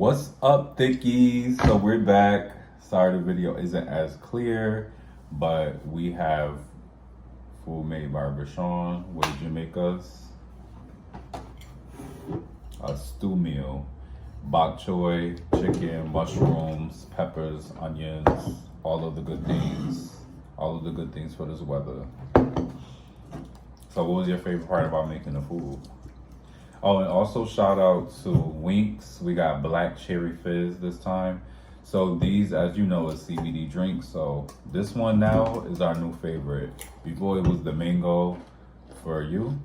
What's up, thickies? So we're back. Sorry the video isn't as clear, but we have food made by Rashawn. What did you make us? A stew meal. Bok choy, chicken, mushrooms, peppers, onions, all of the good things. All of the good things for this weather. So what was your favorite part about making the food? Oh, and also shout out to Wynks. We got black cherry fizz this time. So these, as you know, is CBD drinks. So this one now is our new favorite. Before it was the mango for you.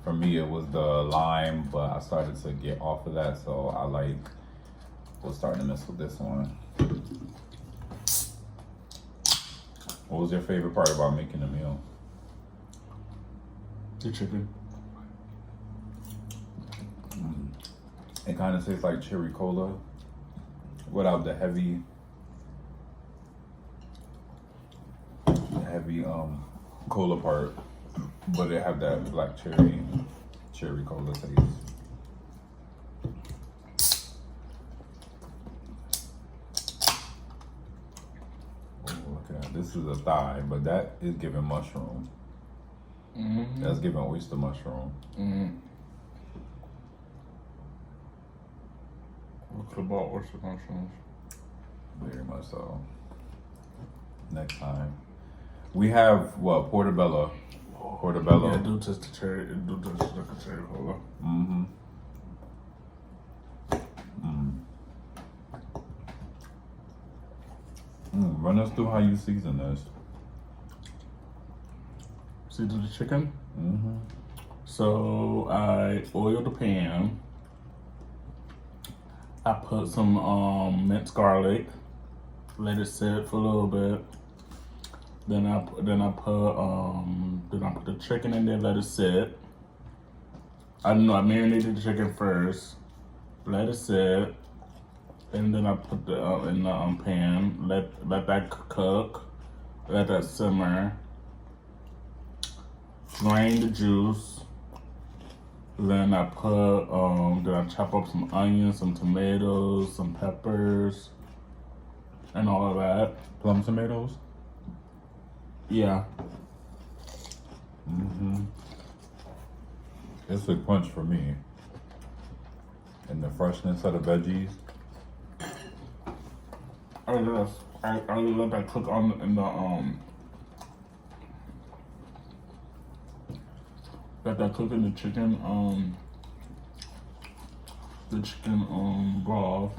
For me, it was the lime, but I started to get off of that. So we're starting to mess with this one. What was your favorite part about making the meal? The chicken. It kind of tastes like cherry cola without the heavy cola part, but it have that black cherry cola taste. Oh, look at that. This is a thigh, but that is giving mushroom. Mm-hmm. That's giving oyster mushroom. Mm-hmm. What's about oyster mushrooms? Very much so. Next time. We have what? Portobello. Portobello. Yeah, do taste the cherry. Do taste like a cherry cola. Mm-hmm. Run us through how you season this. Season the chicken? Mm-hmm. So I oil the pan. I put some minced garlic. Let it sit for a little bit. Then I put the chicken in there. Let it sit. I marinated the chicken first. Let it sit, and then I put the in the pan. Let that cook. Let that simmer. Drain the juice. Then I chop up some onions, some tomatoes, some peppers, and all of that. Plum tomatoes? Yeah. Mm-hmm. It's a punch for me. And the freshness of the veggies. I let that cook in the let that cook in the chicken broth.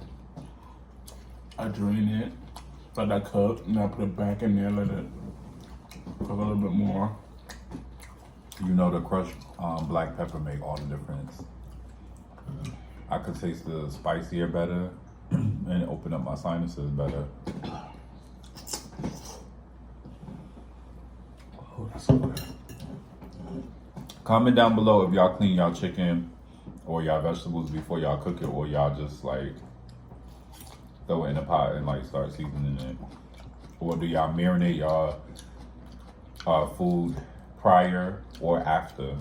I drain it, let that cook, and I put it back in there, let it cook a little bit more. You know the crushed black pepper make all the difference. I could taste the spicier better and open up my sinuses better. Oh, that's so good. Comment down below if y'all clean y'all chicken or y'all vegetables before y'all cook it, or y'all just like throw it in a pot and like start seasoning it. Or do y'all marinate y'all food prior or after?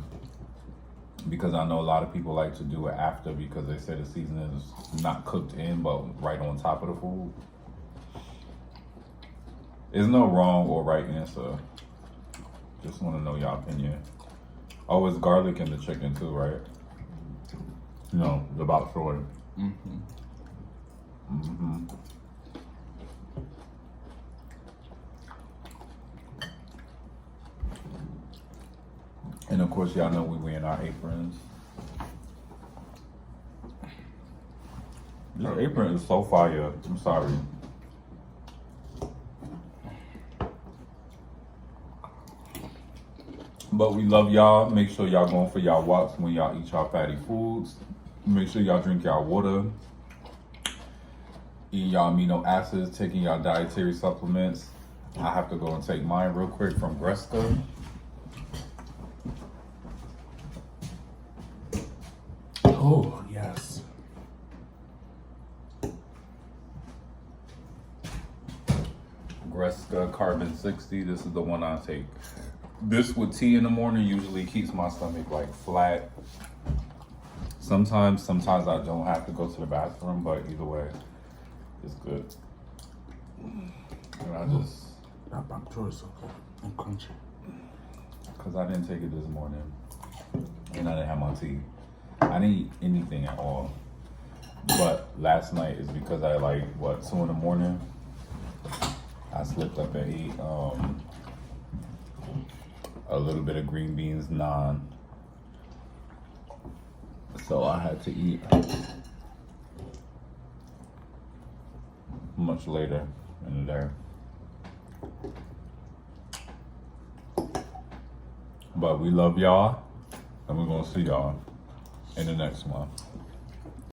Because I know a lot of people like to do it after because they say the seasoning is not cooked in but right on top of the food. There's no wrong or right answer. Just want to know y'all opinion. Oh, it's garlic in the chicken too, right? You know, the bok choy. Mm-hmm. Mm-hmm. And of course, y'all know we wearing our aprons. This apron is so fire. I'm sorry. But we love y'all. Make sure y'all going for y'all walks when y'all eat y'all fatty foods. Make sure y'all drink y'all water. Eat y'all amino acids. Taking y'all dietary supplements. I have to go and take mine real quick from Gresca. Oh, yes. Gresca Carbon 60. This is the one I take. This with tea in the morning usually keeps my stomach like flat. Sometimes I don't have to go to the bathroom, but either way, it's good. And I just, That bok choy is so good and crunchy. cause I didn't take it this morning, and I didn't have my tea. I didn't eat anything at all. But last night is because I 2 in the morning. I slipped up and ate a little bit of green beans naan. So I had to eat much later in the day. But we love y'all, and we're gonna see y'all in the next one.